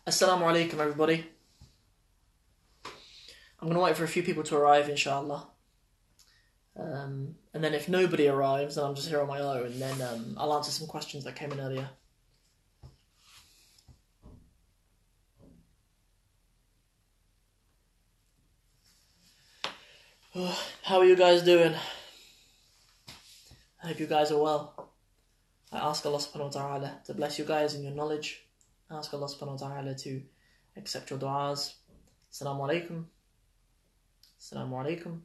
Assalamu alaikum, everybody. I'm going to wait for a few people to arrive, inshallah. And then if nobody arrives, then I'm just here on my own, and then I'll answer some questions that came in earlier. How are you guys doing? I hope you guys are well. I ask Allah subhanahu wa ta'ala to bless you guys in your knowledge. I ask Allah subhanahu wa ta'ala to accept your du'as. Assalamu alaikum. Assalamu alaikum.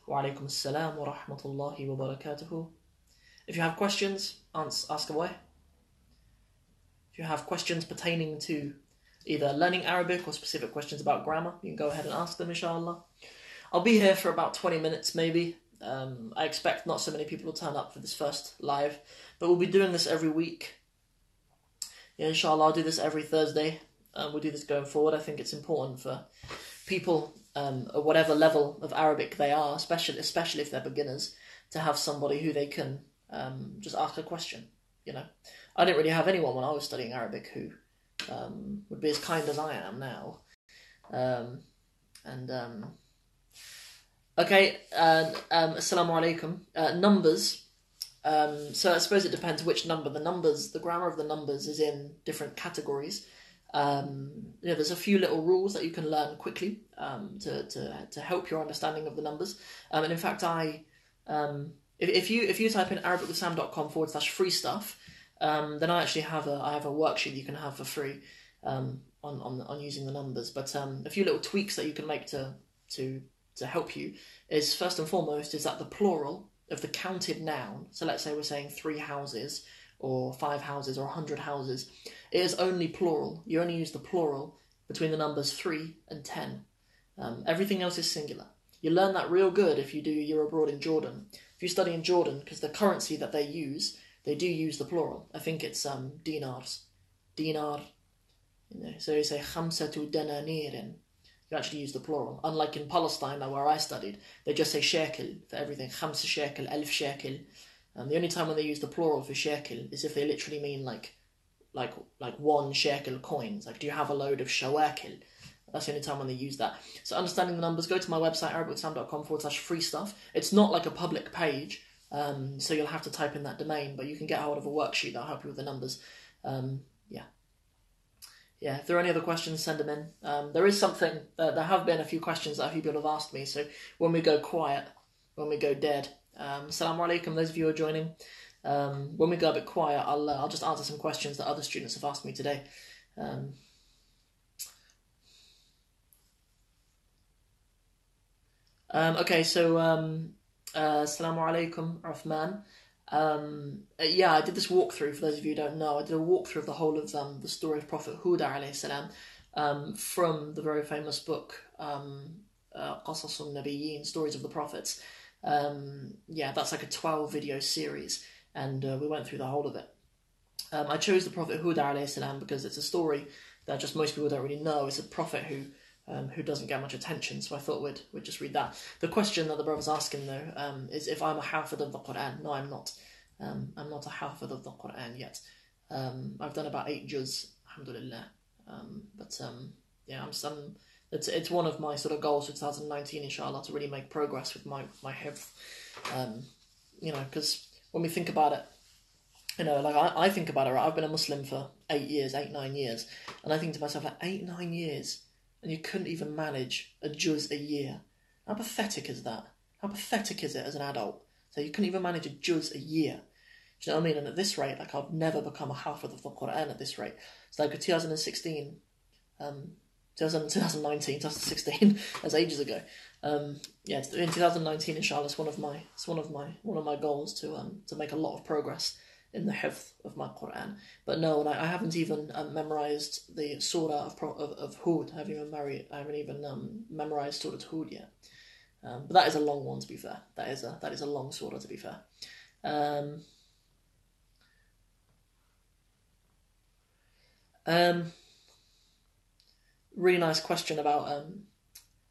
Wa alaikum assalam wa rahmatullahi wa barakatuhu. If you have questions, ask away. If you have questions pertaining to either learning Arabic or specific questions about grammar, you can go ahead and ask them, inshallah. I'll be here for about 20 minutes maybe. I expect not so many people will turn up for this first live, but we'll be doing this every week. Yeah, inshallah, I'll do this every Thursday. We'll do this going forward. I think it's important for people at whatever level of Arabic they are, especially if they're beginners, to have somebody who they can just ask a question. You know, I didn't really have anyone when I was studying Arabic who would be as kind as I am now. Okay, assalamu alaikum. Numbers. So I suppose it depends which number. The grammar of the numbers is in different categories. There's a few little rules that you can learn quickly to help your understanding of the numbers. And in fact, if you type in arabicwithsam.com/free stuff, then I actually have a worksheet you can have for free on using the numbers. But a few little tweaks that you can make to help you is, first and foremost, is that the plural of the counted noun, so let's say we're saying 3 houses or 5 houses or 100 houses, it is only plural. You only use the plural between the numbers 3 and 10. Everything else is singular. You learn that real good if you do your year abroad in Jordan. If you study in Jordan, because the currency that they do use the plural. I think it's dinars. Dinar. So you say khamsatu dananirin. You actually use the plural. Unlike in Palestine, where I studied, they just say shekel for everything. Khams shekel, alf shekel. The only time when they use the plural for shekel is if they literally mean like 1 shekel coins. Like, do you have a load of shawakil? That's the only time when they use that. So understanding the numbers, go to my website, arabicwithsam.com/free stuff. It's not like a public page, so you'll have to type in that domain, but you can get hold of a worksheet that'll help you with the numbers. Yeah, if there are any other questions, send them in. There is something, there have been a few questions that a few people have asked me, so when we go quiet, when we go dead, Assalamu alaikum, those of you who are joining. When we go a bit quiet, I'll just answer some questions that other students have asked me today. Okay, so Assalamu alaikum, Rahman. Yeah, I did this walkthrough, for those of you who don't know. I did a walkthrough of the whole of the story of Prophet Hud alayhi salam, from the very famous book Qasasun Nabiyyin, Stories of the Prophets. Yeah, that's like a 12 video series, and we went through the whole of it. I chose the Prophet Hud alayhi salam because it's a story that just most people don't really know. It's a prophet who doesn't get much attention, so I thought we'd just read that. The question that the brother's asking, though, is if I'm a hafid of the Quran. No, I'm not. I'm not a hafid of the Quran yet. I've done about 8 juz, alhamdulillah. Yeah, it's one of my sort of goals for 2019, inshallah, to really make progress with my hifz. Because when we think about it, like I think about it, right? I've been a Muslim for 8, 9 years, and I think to myself, like, 8, 9 years, and you couldn't even manage a juz a year. How pathetic is that? How pathetic is it as an adult? So you couldn't even manage a juz a year. Do you know what I mean? And at this rate, like, I've never become a hafid of the Quran at this rate. It's like 2016, 2019, 2016, that's ages ago. Yeah, in 2019, inshallah, it's one of my goals to make a lot of progress in the hifz of my Quran. But no, and I haven't even memorized the surah of Hud. I haven't even memorized surah Hud yet. But that is a long one, to be fair. That is a long surah, to be fair. Really nice question about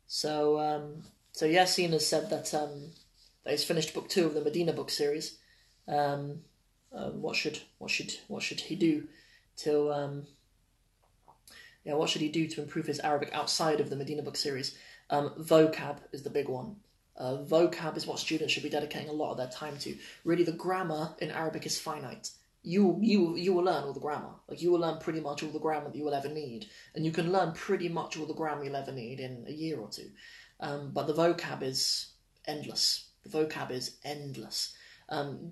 so Yasin has said that he's finished book 2 of the Medina book series. What should he do till what should he do to improve his Arabic outside of the Medina book series? Vocab is the big one. Vocab is what students should be dedicating a lot of their time to. Really, the grammar in Arabic is finite. You will learn all the grammar. Like, you will learn pretty much all the grammar that you will ever need, and you can learn pretty much all the grammar you'll ever need in a year or two. But the vocab is endless. The vocab is endless.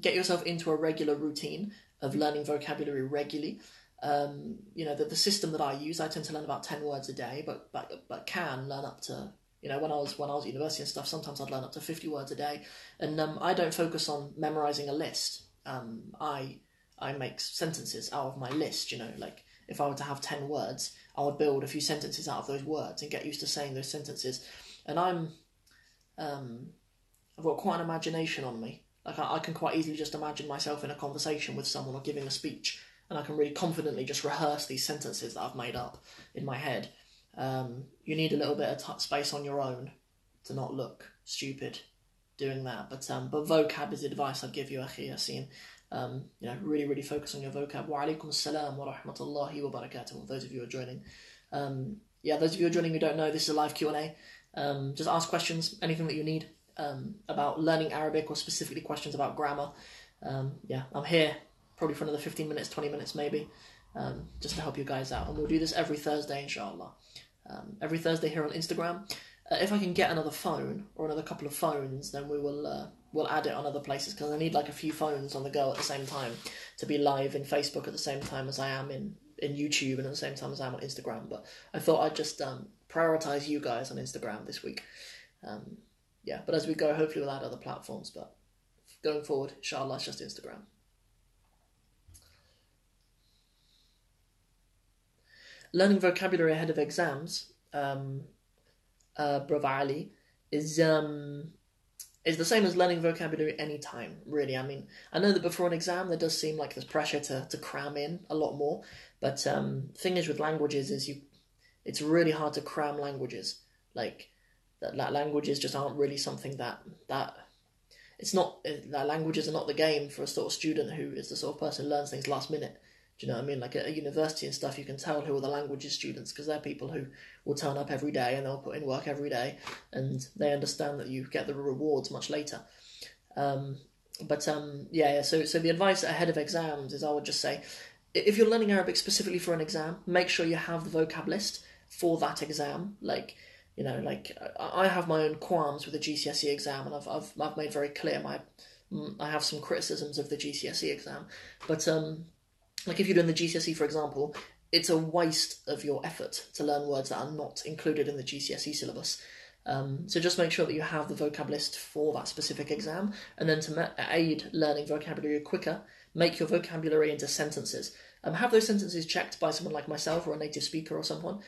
Get yourself into a regular routine of learning vocabulary regularly. The system that I use, I tend to learn about 10 words a day, but can learn up to, when I was at university and stuff, sometimes I'd learn up to 50 words a day. And I don't focus on memorizing a list. I make sentences out of my list, like if I were to have 10 words, I would build a few sentences out of those words and get used to saying those sentences. And I've got quite an imagination on me. Like, I can quite easily just imagine myself in a conversation with someone or giving a speech, and I can really confidently just rehearse these sentences that I've made up in my head. You need a little bit of space on your own to not look stupid doing that. But vocab is the advice I'd give you, Akhi Yasin. Really, really focus on your vocab. Wa alaikum assalam wa rahmatullahi wa barakatuh. Those of you who are joining. Those of you who are joining who don't know, this is a live Q&A. Just ask questions, anything that you need about learning Arabic, or specifically questions about grammar. I'm here probably for another 15 minutes, 20 minutes maybe, just to help you guys out. And we'll do this every Thursday, inshallah. Every Thursday here on Instagram. If I can get another phone, or another couple of phones, then we'll add it on other places, because I need like a few phones on the go at the same time to be live in Facebook at the same time as I am in YouTube, and at the same time as I am on Instagram. But I thought I'd just prioritise you guys on Instagram this week. But as we go, hopefully we'll add other platforms. But going forward, inshallah, it's just Instagram. Learning vocabulary ahead of exams, Brother Ali, is the same as learning vocabulary any time, really. I mean, I know that before an exam there does seem like there's pressure to cram in a lot more, but thing is with languages is it's really hard to cram languages. Like, that languages just aren't really something that it's not, that languages are not the game for a sort of student who is the sort of person who learns things last minute. Do you know what I mean? Like at a university and stuff, you can tell who are the languages students, because they're people who will turn up every day and they'll put in work every day, and they understand that you get the rewards much later. So the advice ahead of exams is, I would just say, if you're learning Arabic specifically for an exam, make sure you have the vocab list for that exam. I have my own qualms with the GCSE exam, and I've made very clear I have some criticisms of the GCSE exam, but like if you're doing the GCSE, for example, it's a waste of your effort to learn words that are not included in the GCSE syllabus. So just make sure that you have the vocab list for that specific exam, and then to aid learning vocabulary quicker, make your vocabulary into sentences. Have those sentences checked by someone like myself, or a native speaker, or someone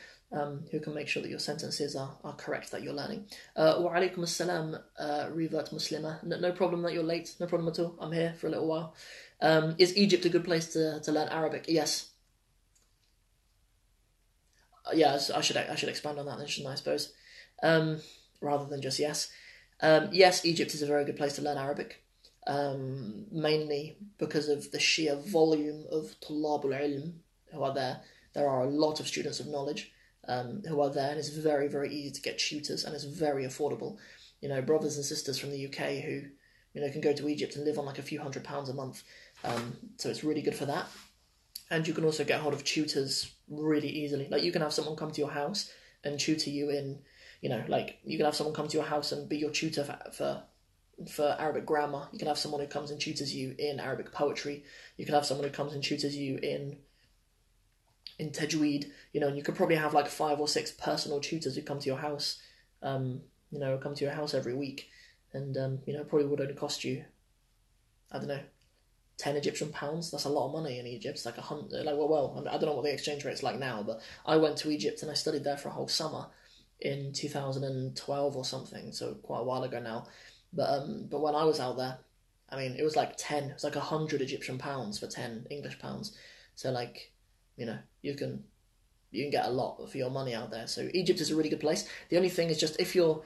who can make sure that your sentences are correct, that you're learning. Wa alaikum assalam, revert Muslima. No problem that you're late, no problem at all. I'm here for a little while. Is Egypt a good place to learn Arabic? Yes. I should expand on that, shouldn't I suppose? Rather than just yes. Yes, Egypt is a very good place to learn Arabic. Mainly because of the sheer volume of Tullab al-Ilm who are there. There are a lot of students of knowledge who are there, and it's very, very easy to get tutors, and it's very affordable. Brothers and sisters from the UK who can go to Egypt and live on like a few £100s a month. So it's really good for that. And you can also get hold of tutors really easily. Like, you can have someone come to your house and tutor you in, you can have someone come to your house and be your tutor for Arabic grammar. You can have someone who comes and tutors you in Arabic poetry. You can have someone who comes and tutors you in tajweed, and you could probably have like 5 or 6 personal tutors who come to your house, come to your house every week, and probably would only cost you, I don't know, 10 Egyptian pounds. That's a lot of money in Egypt. It's like 100. I don't know what the exchange rate's like now, but I went to Egypt and I studied there for a whole summer in 2012 or something, so quite a while ago now. But when I was out there, I mean, it was like 10. It was like 100 Egyptian pounds for 10 English pounds. So you can get a lot for your money out there. So Egypt is a really good place. The only thing is just, if you're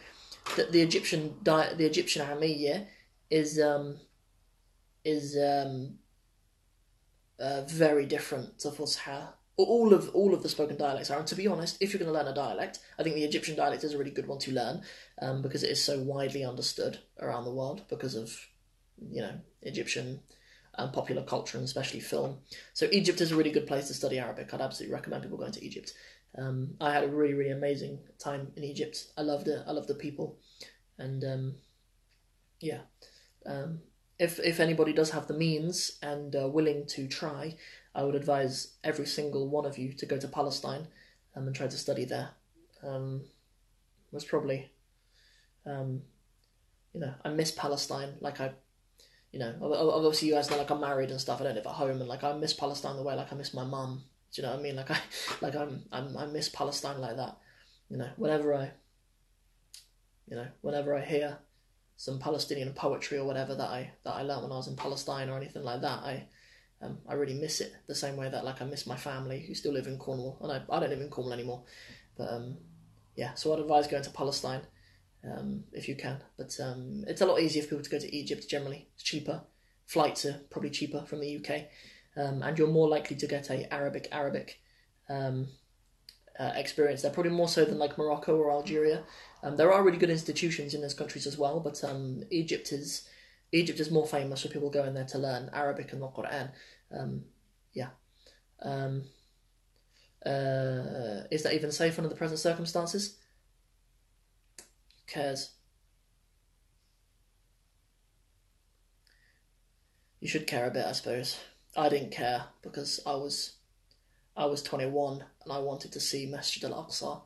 the Egyptian diet, the Egyptian Amiyya is very different to Fusha. All of the spoken dialects are, and to be honest, if you're going to learn a dialect, I think the Egyptian dialect is a really good one to learn, because it is so widely understood around the world because of, Egyptian popular culture and especially film. So Egypt is a really good place to study Arabic. I'd absolutely recommend people going to Egypt. I had a really, really amazing time in Egypt. I loved it. I loved the people, and yeah. Um, if anybody does have the means and willing to try, I would advise every single one of you to go to Palestine, and try to study there. Was probably, um, I miss Palestine. Like obviously you guys know, like, I'm married and stuff. I don't live at home, and like I miss Palestine the way like I miss my mum. Do you know what I mean? I miss Palestine like that. Whenever I hear some Palestinian poetry or whatever that I learnt when I was in Palestine or anything like that, I really miss it the same way that like I miss my family who still live in Cornwall, and I don't live in Cornwall anymore, but yeah. So I'd advise going to Palestine, if you can, but it's a lot easier for people to go to Egypt generally. It's cheaper, flights are probably cheaper from the UK, and you're more likely to get a Arabic um, experience there, probably more so than like Morocco or Algeria. There are really good institutions in those countries as well, but Egypt is more famous for people going there to learn Arabic and the Quran. Yeah. Um, is that even safe under the present circumstances? Who cares? You should care a bit, I suppose. I didn't care because I was 21 and I wanted to see Masjid Al Aqsa.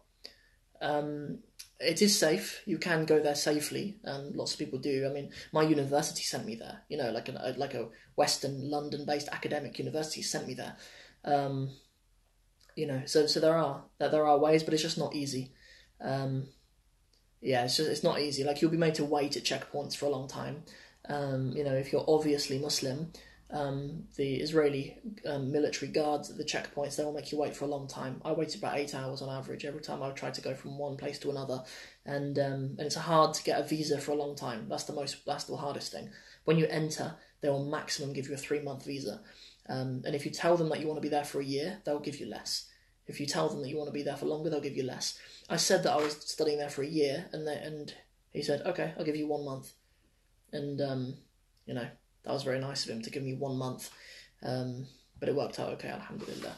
Um, it is safe. You can go there safely, and lots of people do. I mean, my university sent me there. Like a Western London-based academic university sent me there. Um, so there are ways, but it's just not easy. Um, yeah, it's not easy. Like, you'll be made to wait at checkpoints for a long time. If you're obviously Muslim, the Israeli military guards at the checkpoints, they will make you wait for a long time. I waited about 8 hours on average every time I tried to go from one place to another, and it's hard to get a visa for a long time. That's the hardest thing. When you enter, they will maximum give you a 3-month visa, and if you tell them that you want to be there for a year, they'll give you less. If you tell them that you want to be there for longer, they'll give you less. I said that I was studying there for a year, and he said, okay, I'll give you 1 month, and that was very nice of him to give me 1 month, but it worked out okay, alhamdulillah.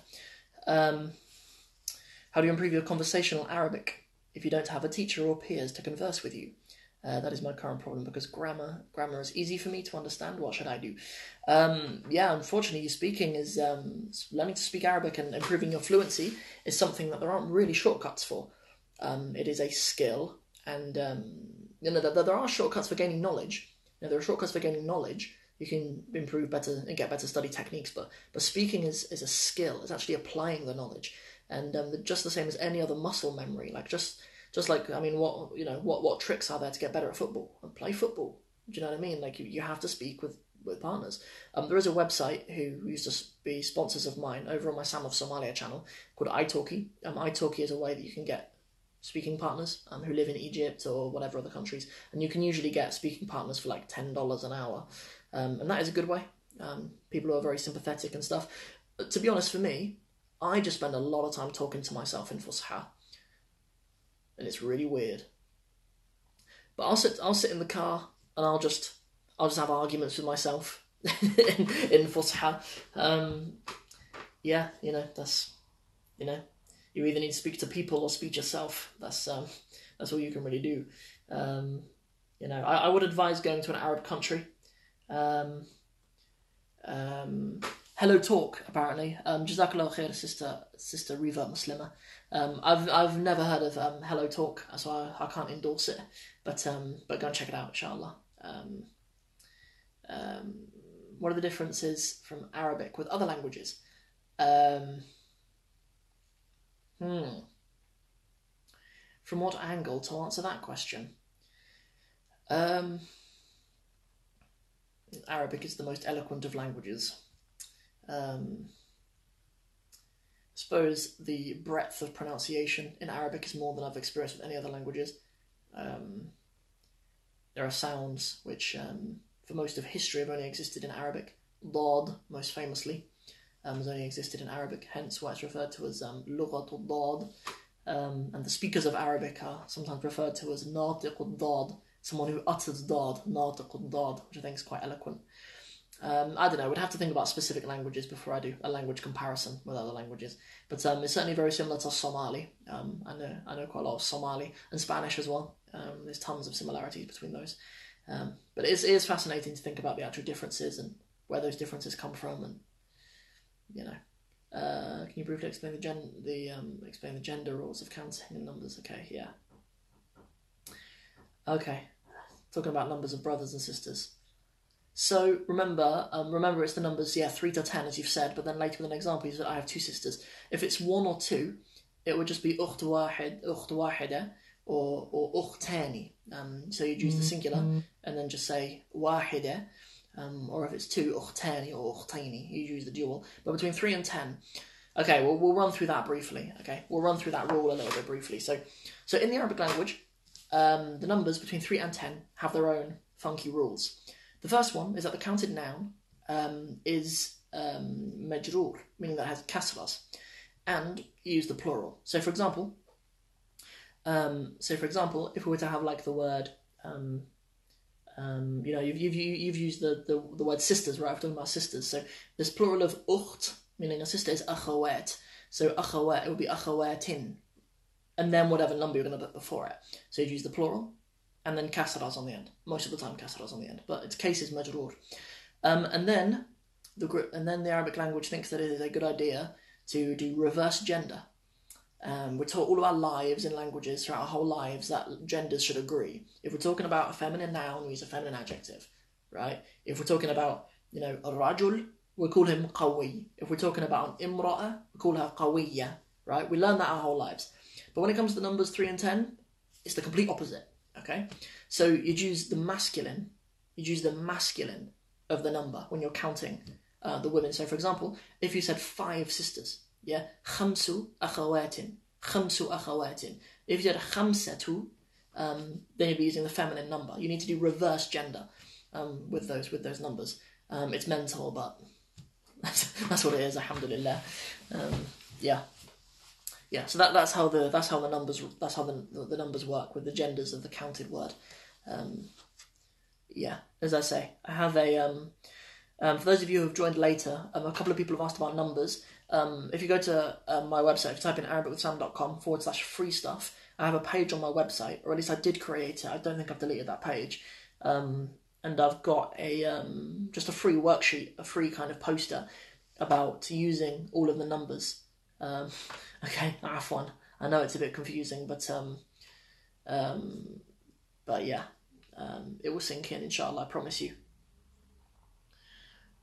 How do you improve your conversational Arabic if you don't have a teacher or peers to converse with you? That is my current problem, because grammar is easy for me to understand. What should I do? Yeah, unfortunately, learning to speak Arabic and improving your fluency is something that there aren't really shortcuts for. It is a skill, and there are shortcuts for gaining knowledge. There are shortcuts for gaining knowledge. You can improve better and get better study techniques, but speaking is a skill. It's actually applying the knowledge, and just the same as any other muscle memory. Like, just like, I mean, what tricks are there to get better at football? Play football. Do you know what I mean? Like, you have to speak with partners. There is a website who used to be sponsors of mine over on my Sam of Somalia channel called italki. Italki is a way that you can get speaking partners who live in Egypt or whatever other countries, and you can usually get speaking partners for like $10 an hour, and that is a good way. People who are very sympathetic and stuff. But to be honest, for me, I just spend a lot of time talking to myself in Fusha, and it's really weird. But I'll sit in the car and I'll just have arguments with myself in Fusha. Yeah, that's you either need to speak to people or speak yourself. That's all you can really do. I would advise going to an Arab country. Hello Talk, apparently. Jazakallah khair, sister Riva Muslima. I've never heard of Hello Talk, so I can't endorse it. But go and check it out, inshallah. What are the differences from Arabic with other languages? From what angle to answer that question? Arabic is the most eloquent of languages. I suppose the breadth of pronunciation in Arabic is more than I've experienced with any other languages. There are sounds which, for most of history, have only existed in Arabic. Dad, most famously. has only existed in Arabic, hence why it's referred to as لغة الضاد. And the speakers of Arabic are sometimes referred to as ناطق الضاد, someone who utters dad, ناطق الضاد, which I think is quite eloquent. I don't know, we'd have to think about specific languages before I do a language comparison with other languages. But it's certainly very similar to Somali. I know quite a lot of Somali and Spanish as well. There's tons of similarities between those. But it is fascinating to think about the actual differences and where those differences come from, and can you briefly explain explain the gender rules of counting and numbers? Okay, yeah. Okay, talking about numbers of brothers and sisters. So remember it's the numbers 3 to 10 as you've said, but then later with an example you said I have 2 sisters. If it's 1 or 2, it would just be أخت واحدة or أختان. So you'd use the singular and then just say واحدة. Or if it's 2, أختان or أختين, you use the dual. But between 3 and 10, okay, well, we'll run through that briefly. Okay, we'll run through that rule a little bit briefly. So in the Arabic language, the numbers between 3 and 10 have their own funky rules. The first one is that the counted noun is majroor, meaning that it has kasras, and you use the plural. So for example, if we were to have like the word, you've used the word sisters, right? We're talking about sisters. So this plural of ukht, meaning a sister, is akhawat. So akhawat, it would be akhawatin, and then whatever number you're going to put before it. So you'd use the plural, and then kasras on the end. Most of the time, kasras on the end, but its case is majroor. And then the Arabic language thinks that it is a good idea to do reverse gender. We're taught all of our lives in languages, throughout our whole lives, that genders should agree. If we're talking about a feminine noun, we use a feminine adjective, right? If we're talking about, a rajul, we call him qawi. If we're talking about an imra'a, we call her qawiyya, right? We learn that our whole lives. But when it comes to the numbers 3 and 10, it's the complete opposite, okay? So you'd use the masculine of the number when you're counting the women. So for example, if you said 5 sisters, خمس أخوات. If you said خمسة, then you'd be using the feminine number. You need to do reverse gender with those numbers. It's mental, but that's what it is. Alhamdulillah. So that's how the numbers work with the genders of the counted word. As I say, I have a. For those of you who have joined later, a couple of people have asked about numbers. If you go to my website, if you type in arabicwithsam.com/free stuff, I have a page on my website, or at least I did create it. I don't think I've deleted that page. And I've got just a free worksheet, a free kind of poster about using all of the numbers. Okay, afwan. I know it's a bit confusing, but yeah, it will sink in, inshallah, I promise you.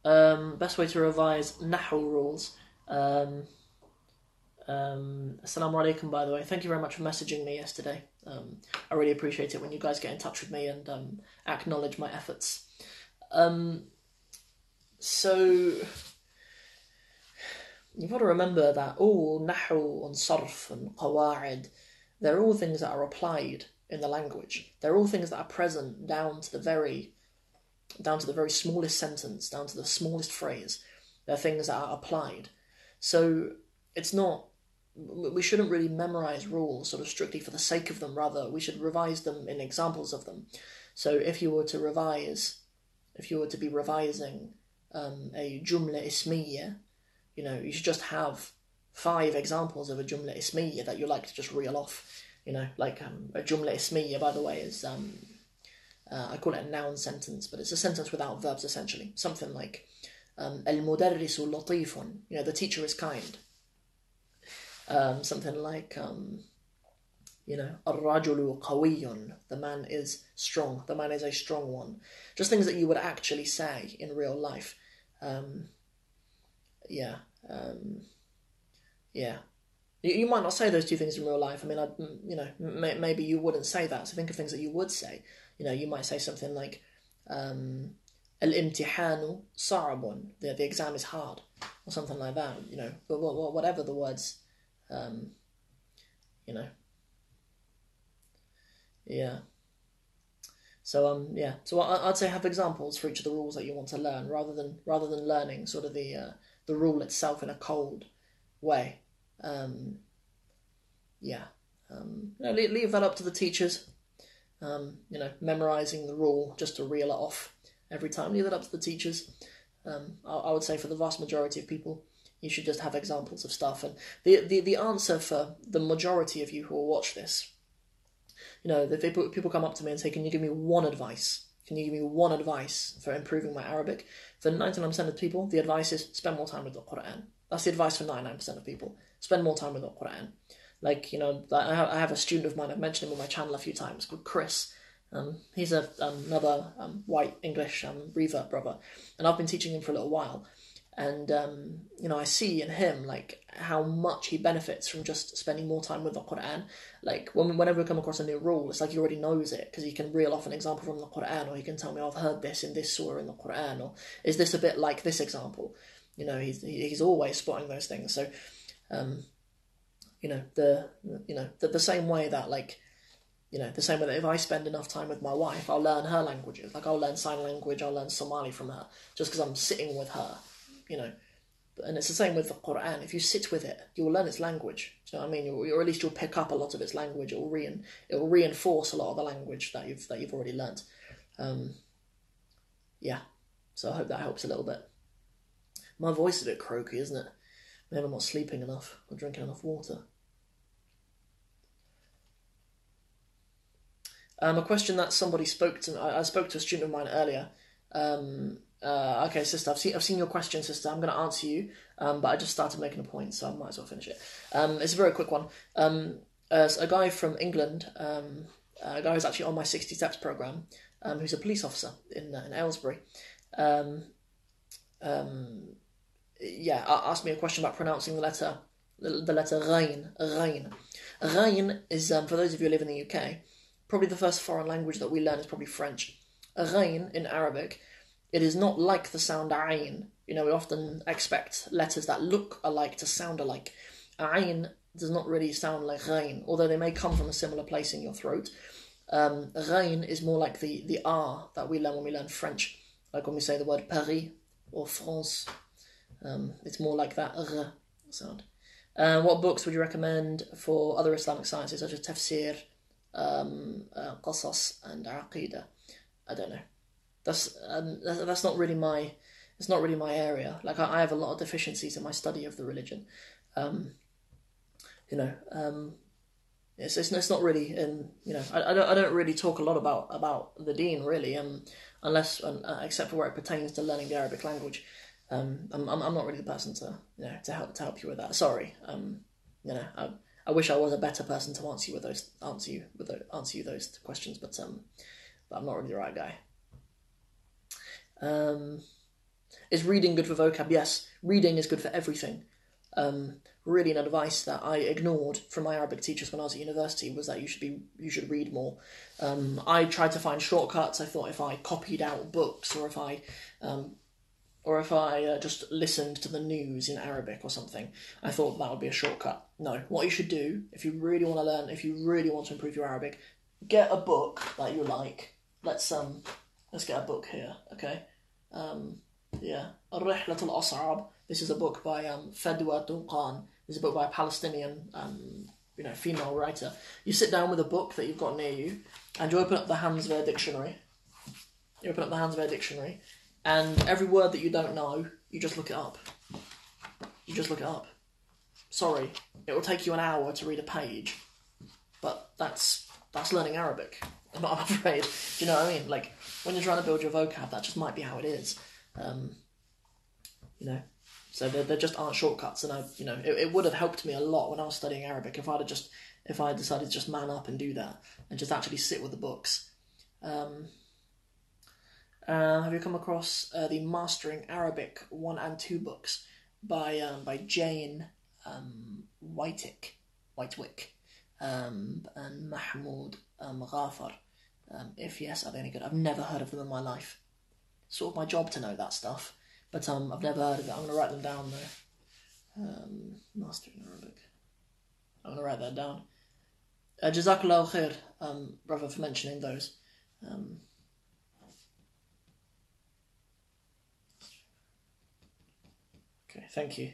Best way to revise Nahu rules. Assalamu alaikum, by the way. Thank you very much for messaging me yesterday. I really appreciate it when you guys get in touch with me and acknowledge my efforts. So you've got to remember that all Nahu and Sarf and Qawa'id, they're all things that are applied in the language. They're all things that are present down to the very smallest sentence, down to the smallest phrase. They're things that are applied. So it's not, we shouldn't really memorize rules sort of strictly for the sake of them. Rather, we should revise them in examples of them. So if you were to be revising a jumla ismiyya, you should just have 5 examples of a jumla ismiyya that you like to just reel off. Like a jumla ismiyya, by the way, is I call it a noun sentence, but it's a sentence without verbs essentially. Something like al-mudarrisu latifun, the teacher is kind. Something like ar-rajulu qawiyyun, the man is strong, the man is a strong one. Just things that you would actually say in real life. You might not say those 2 things in real life. I mean, maybe you wouldn't say that. So think of things that you would say. You might say something like, al-imtihanu sa'abun, the exam is hard, or something like that. But whatever the words, So I'd say have examples for each of the rules that you want to learn, rather than learning sort of the the rule itself in a cold way. Leave that up to the teachers. Memorizing the rule just to reel it off every time. Leave it up to the teachers. I would say for the vast majority of people, you should just have examples of stuff. And the answer for the majority of you who will watch this, if people come up to me and say, can you give me one advice? Can you give me one advice for improving my Arabic? For 99% of people, the advice is spend more time with the Quran. That's the advice for 99% of people. Spend more time with the Quran. I have a student of mine, I've mentioned him on my channel a few times, called Chris. He's another white English revert brother, and I've been teaching him for a little while. And, I see in him, how much he benefits from just spending more time with the Quran. Whenever we come across a new rule, it's like he already knows it, because he can reel off an example from the Quran, or he can tell me, I've heard this in this surah in the Quran, or is this a bit like this example? He's always spotting those things. So, the same way that, the same way that if I spend enough time with my wife, I'll learn her languages. I'll learn sign language, I'll learn Somali from her, just because I'm sitting with her. And it's the same with the Quran. If you sit with it, you'll learn its language. Do you know what I mean? Or at least you'll pick up a lot of its language. It will reinforce a lot of the language that you've already learnt. So I hope that helps a little bit. My voice is a bit croaky, isn't it? Maybe I'm not sleeping enough or drinking enough water. A question that somebody spoke to. I spoke to a student of mine earlier. Okay, sister, I've seen your question, sister. I'm going to answer you, but I just started making a point, so I might as well finish it. It's a very quick one. A guy from England, a guy who's actually on my 60 Steps program, who's a police officer in Aylesbury, asked me a question about pronouncing the letter Ghain. Ghain is, for those of you who live in the UK, probably the first foreign language that we learn is probably French. Ghain in Arabic, it is not like the sound Ayn. We often expect letters that look alike to sound alike. Ayn does not really sound like Ghain, although they may come from a similar place in your throat. Ghain is more like the R that we learn when we learn French, like when we say the word Paris or France. It's more like that R sound. What books would you recommend for other Islamic sciences, such as Tafsir, Qasas, and Aqidah? I don't know. That's not really my. It's not really my area. I have a lot of deficiencies in my study of the religion. It's not really. I don't really talk a lot about the Deen really, unless except for where it pertains to learning the Arabic language. I'm not really the person to help you with that. Sorry. I wish I was a better person to answer you those questions, but I'm not really the right guy. Is reading good for vocab? Yes, reading is good for everything. Really, an advice that I ignored from my Arabic teachers when I was at university was that you should read more. I tried to find shortcuts. I thought if I copied out books, or if I just listened to the news in Arabic or something, I thought that would be a shortcut. No, what you should do, if you really want to learn, if you really want to improve your Arabic, get a book that you like. Let's get a book here, okay? Al-Rihlat al-As'ab. This is a book by Fadwa Tunqan. This is a book by a Palestinian, female writer. You sit down with a book that you've got near you, and you open up the Hanswehr dictionary. And every word that you don't know, you just look it up. Sorry, it will take you an hour to read a page, but that's learning Arabic. I'm afraid. Do you know what I mean? When you're trying to build your vocab, that just might be how it is. So there just aren't shortcuts, and it would have helped me a lot when I was studying Arabic if I had decided to just man up and do that and just actually sit with the books. Have you come across the Mastering Arabic 1 and 2 books by Jane Whitewick and Mahmoud Ghafar? If yes, are they any good? I've never heard of them in my life. It's sort of my job to know that stuff, but I've never heard of it. I'm going to write them down though. Mastering Arabic. I'm going to write that down. Jazakallahu khair, brother, for mentioning those. Okay, thank you.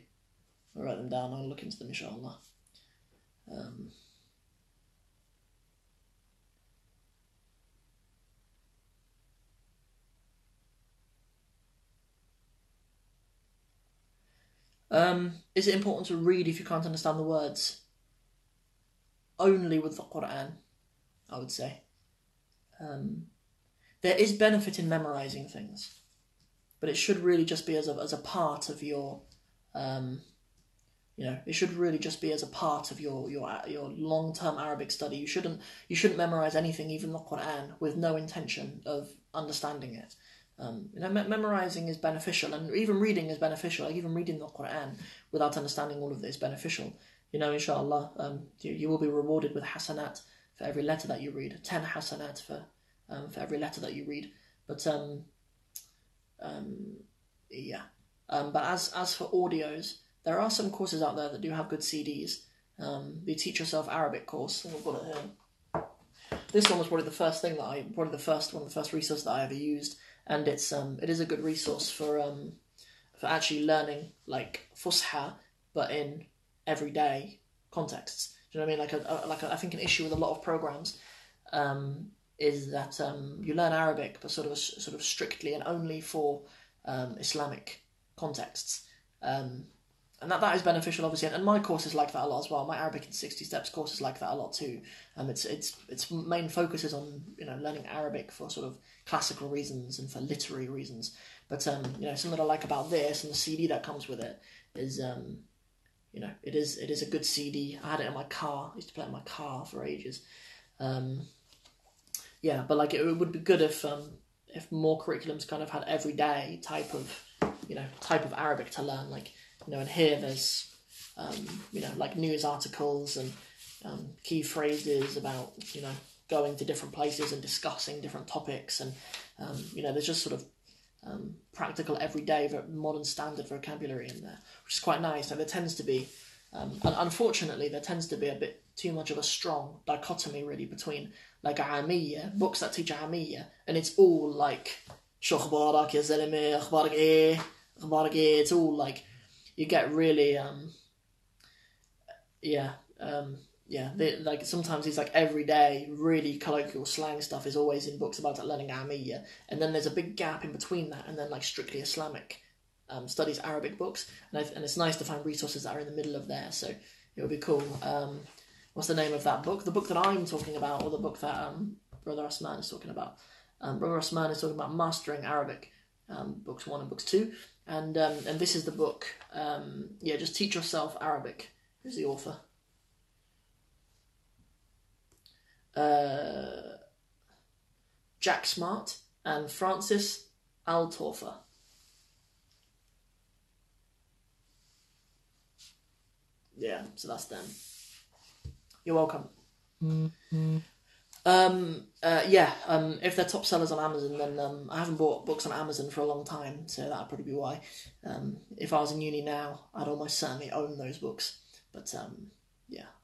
I'll write them down. I'll look into them, inshallah. Is it important to read if you can't understand the words? Only with the Quran, I would say. There is benefit in memorizing things, but it should really just be as a part of your, it should really just be as a part of your long-term Arabic study. You shouldn't memorize anything, even the Quran, with no intention of understanding it. Memorizing is beneficial, and even reading is beneficial. Like even reading the Quran without understanding all of this is beneficial. Inshallah, you will be rewarded with hasanat for every letter that you read. 10 hasanat for every letter that you read. But but as for audios, there are some courses out there that do have good CDs. The Teach Yourself Arabic course, and I've got it here. This one was probably one of the first resources that I ever used, and it is a good resource for actually learning like Fusha, but in everyday contexts. Do you know what I mean? I think an issue with a lot of programs is that you learn Arabic, but sort of strictly and only for Islamic contexts. And that is beneficial, obviously, and my course is like that a lot as well. My Arabic in 60 Steps course is like that a lot too. Its main focus is on learning Arabic for sort of classical reasons and for literary reasons. But something that I like about this and the CD that comes with it is it is a good CD. I had it in my car. I used to play it in my car for ages. But like it would be good if more curriculums kind of had everyday type of Arabic to learn. Like and here there's like news articles and key phrases about going to different places and discussing different topics, and there's just sort of practical everyday modern standard vocabulary in there, which is quite nice. And there tends to be unfortunately there tends to be a bit too much of a strong dichotomy really between like Amiyya, books that teach Amiyya, and it's all like شو أخبارك يا زلمة أخبارك إيه أخبارك إيه. It's all like you get really like sometimes it's like everyday really colloquial slang stuff is always in books about learning Amiyya, and then there's a big gap in between that and then like strictly Islamic studies Arabic books, and it's nice to find resources that are in the middle of there, so it would be cool. What's the name of that book? The book that I'm talking about, or the book that Brother Osman is talking about? Brother Osman is talking about Mastering Arabic, books 1 and books 2, and this is the book. Just Teach Yourself Arabic. Who's the author? Jack Smart and Francis Altorfer. Yeah, so that's them. You're welcome. If they're top sellers on Amazon, then I haven't bought books on Amazon for a long time, so that'd probably be why. If I was in uni now, I'd almost certainly own those books. But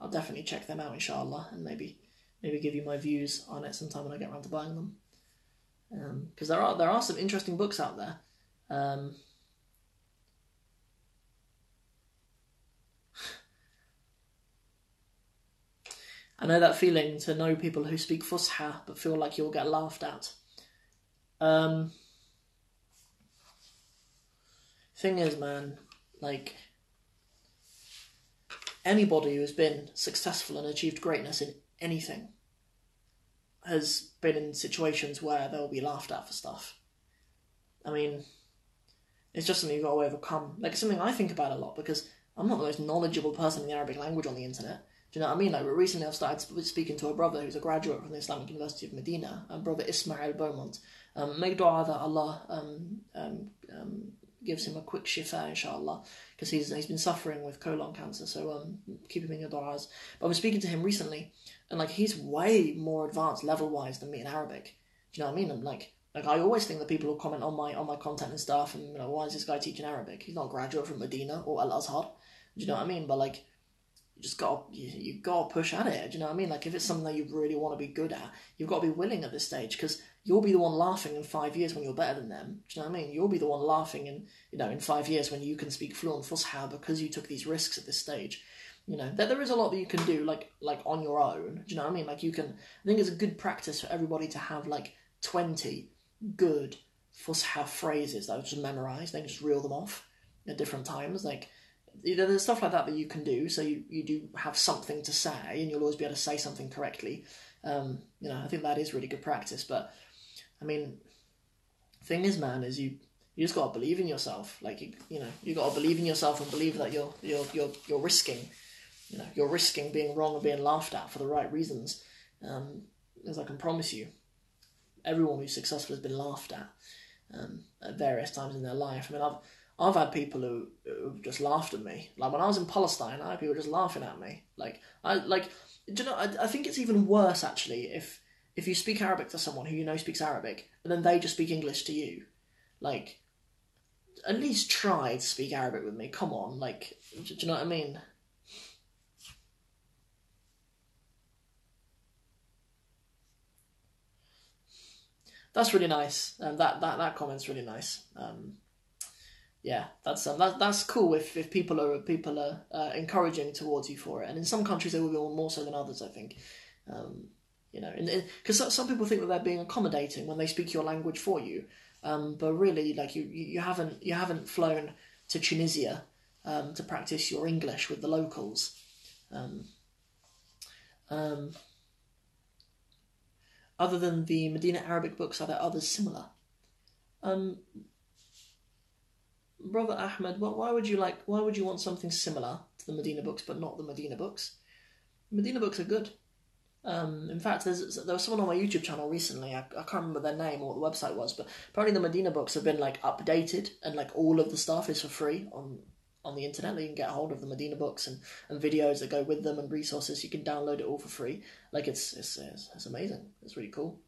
I'll definitely check them out, inshallah, and maybe give you my views on it sometime when I get around to buying them. Because there are some interesting books out there. I know that feeling to know people who speak Fusha but feel like you'll get laughed at. Thing is, man, like anybody who's been successful and achieved greatness in anything has been in situations where they'll be laughed at for stuff. I mean, it's just something you've got to overcome. Like, it's something I think about a lot because I'm not the most knowledgeable person in the Arabic language on the internet. Do you know what I mean? Like, recently I've started speaking to a brother who's a graduate from the Islamic University of Medina, brother Ismail Beaumont. Make dua that Allah gives him a quick shifa, inshallah, because he's been suffering with colon cancer, so keep him in your du'as. But I was speaking to him recently, and like he's way more advanced level-wise than me in Arabic. Do you know what I mean? And like I always think that people who comment on my content and stuff, and why is this guy teaching Arabic? He's not a graduate from Medina or Al-Azhar. Do you know what I mean? But like, you gotta push at it. Do you know what I mean? Like, if it's something that you really want to be good at, you've got to be willing at this stage, because you'll be the one laughing in 5 years when you're better than them. Do you know what I mean? You'll be the one laughing in 5 years when you can speak fluent Fusha because you took these risks at this stage. There is a lot that you can do like on your own. Do you know what I mean? Like I think it's a good practice for everybody to have like 20 good Fusha phrases that are just memorized. They just reel them off at different times. Like, there's stuff like that you can do, so you do have something to say, and you'll always be able to say something correctly. I think that is really good practice. But I mean, thing is, man, is you just gotta believe in yourself. Like you gotta believe in yourself and believe that you're risking, you're risking being wrong and being laughed at for the right reasons. As I can promise you, everyone who's successful has been laughed at various times in their life. I mean, I've had people who've just laughed at me. Like when I was in Palestine, I had people just laughing at me. I think it's even worse actually if you speak Arabic to someone who speaks Arabic and then they just speak English to you. Like, at least try to speak Arabic with me. Come on, like, do you know what I mean? That's really nice. That comment's really nice. Yeah, that's cool if people are encouraging towards you for it, and in some countries they will be more so than others, I think. Because some people think that they're being accommodating when they speak your language for you, but really, like you haven't flown to Tunisia to practice your English with the locals. Other than the Medina Arabic books, are there others similar? Brother Ahmed, why would you want something similar to the Medina books but not the Medina books? Medina books are good. In fact, there was someone on my YouTube channel recently, I can't remember their name or what the website was, but apparently the Medina books have been like updated and like all of the stuff is for free on the internet. You can get a hold of the Medina books and videos that go with them and resources. You can download it all for free. Like it's amazing. It's really cool.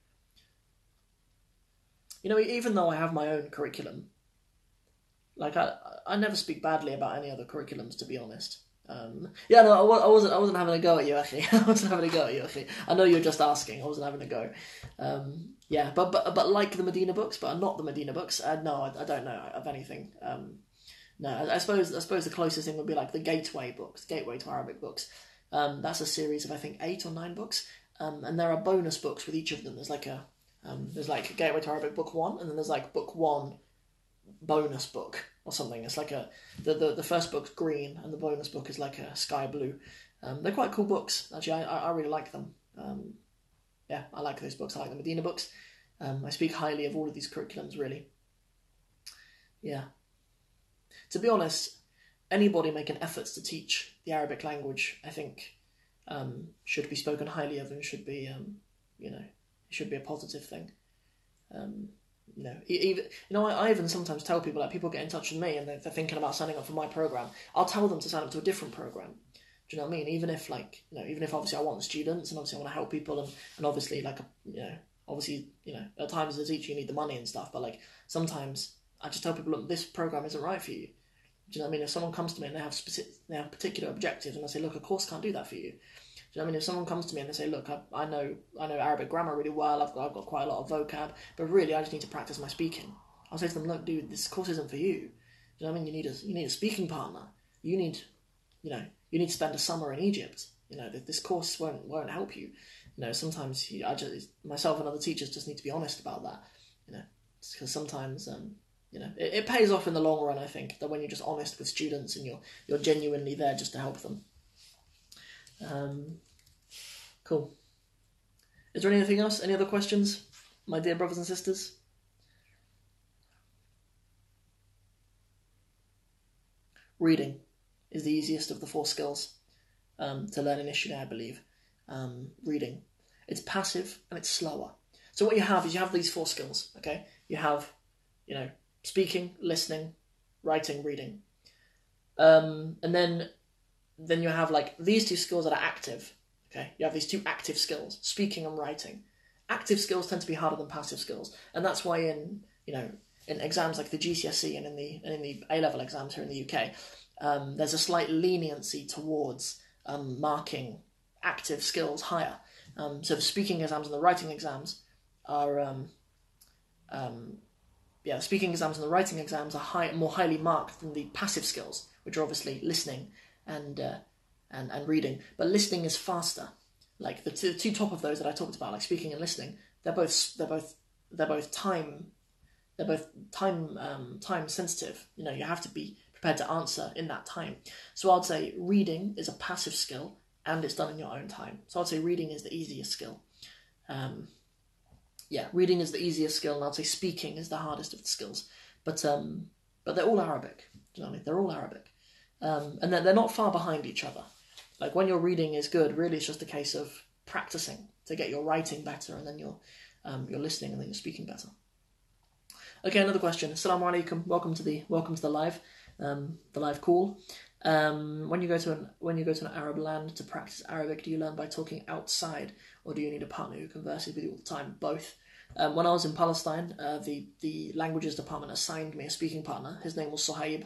Even though I have my own curriculum, like I never speak badly about any other curriculums, to be honest. I wasn't having a go at you, actually. I wasn't having a go at you, actually. I know you're just asking. I wasn't having a go. But like the Medina books, but not the Medina books. No, I don't know of anything. No, I suppose the closest thing would be like the Gateway books, Gateway to Arabic books. That's a series of I think 8 or 9 books, and there are bonus books with each of them. There's like a Gateway to Arabic book 1, and then there's like book 1 bonus book or something. It's like the first book's green and the bonus book is like a sky blue. They're quite cool books, actually. I really like them. I like those books. I like the Medina books. I speak highly of all of these curriculums, really. Yeah. To be honest, anybody making efforts to teach the Arabic language, I think, should be spoken highly of and should be, it should be a positive thing. I even sometimes tell people, like, people get in touch with me and they're thinking about signing up for my program. I'll tell them to sign up to a different program. Do you know what I mean? Even if obviously I want the students and obviously I want to help people and obviously at times as a teacher you need the money and stuff, but like sometimes I just tell people, look, this program isn't right for you. Do you know what I mean? If someone comes to me and they have particular objectives and I say, look, a course can't do that for you. Do you know what I mean? If someone comes to me and they say, look, I know Arabic grammar really well, I've got quite a lot of vocab, but really I just need to practice my speaking. I'll say to them, look, dude, this course isn't for you. Do you know what I mean? You need a speaking partner. You need to spend a summer in Egypt. This course won't help you. Sometimes myself and other teachers just need to be honest about that. Because sometimes it pays off in the long run. I think that when you're just honest with students and you're genuinely there just to help them. Cool. Is there anything else? Any other questions, my dear brothers and sisters? Reading is the easiest of the 4 skills to learn initially, I believe. Reading. It's passive and it's slower. So what you have is you have these 4 skills, okay? You have, speaking, listening, writing, reading. And then you have like these 2 skills that are active. Okay, you have these 2 active skills, speaking and writing. Active skills tend to be harder than passive skills, and that's why in exams like the GCSE and in the A-level exams here in the UK, there's a slight leniency towards marking active skills higher. So the speaking exams and the writing exams are the speaking exams and the writing exams are more highly marked than the passive skills, which are obviously listening and reading. But listening is faster. Like the two top of those that I talked about, like speaking and listening, they're both time sensitive. You know, you have to be prepared to answer in that time. So I'd say reading is a passive skill and it's done in your own time. So I'd say reading is the easiest skill. Reading is the easiest skill, and I'd say speaking is the hardest of the skills. But they're all Arabic. Do you know what I mean? They're all Arabic, and they're not far behind each other. Like when your reading is good, really it's just a case of practicing to get your writing better, and then your listening, and then you're speaking better. Okay, another question. Assalamu alaikum. Welcome to the live call. When you go to an Arab land to practice Arabic, do you learn by talking outside, or do you need a partner who converses with you all the time? Both. When I was in Palestine, the languages department assigned me a speaking partner. His name was Sohaib.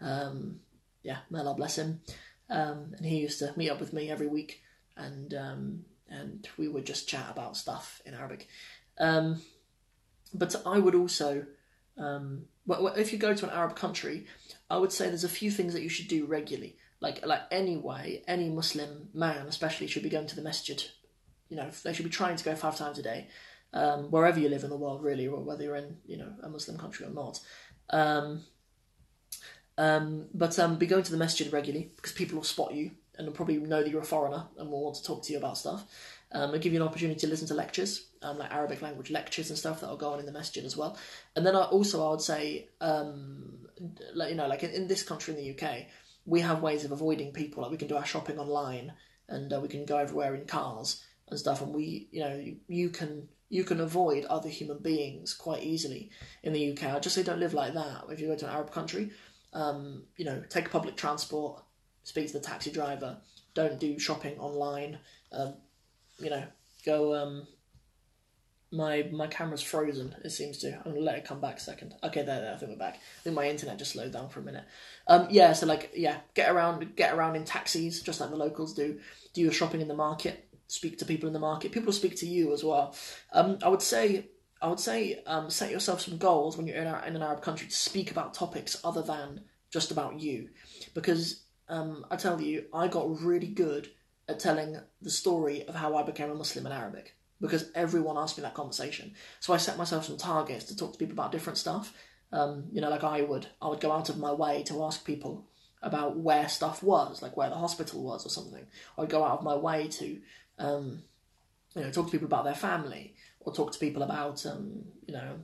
May Allah bless him. And he used to meet up with me every week, and we would just chat about stuff in Arabic. But I would also, if you go to an Arab country, I would say there's a few things that you should do regularly. Like any Muslim man especially should be going to the masjid. You know, they should be trying to go 5 times a day, wherever you live in the world, really, or whether you're in, you know, a Muslim country or not. Be going to the masjid regularly, because people will spot you and they'll probably know that you're a foreigner and will want to talk to you about stuff. It'll give you an opportunity to listen to lectures, like Arabic language lectures and stuff that will go on in the masjid as well. And then I would say, like in this country, in the UK, we have ways of avoiding people. Like we can do our shopping online, and we can go everywhere in cars and stuff. And you can avoid other human beings quite easily in the UK. I just say don't live like that. If you go to an Arab country, take public transport, speak to the taxi driver, don't do shopping online. My camera's frozen, it seems to. I'm going to let it come back a second. Okay, there, I think we're back. I think my internet just slowed down for a minute. Get around in taxis, just like the locals do. Do your shopping in the market, speak to people in the market. People will speak to you as well. I would say set yourself some goals when you're in an Arab country to speak about topics other than just about you. Because I tell you, I got really good at telling the story of how I became a Muslim in Arabic, because everyone asked me that conversation. So I set myself some targets to talk to people about different stuff. Like I would go out of my way to ask people about where stuff was, like where the hospital was or something. Or I'd go out of my way to, talk to people about their family, or talk to people about,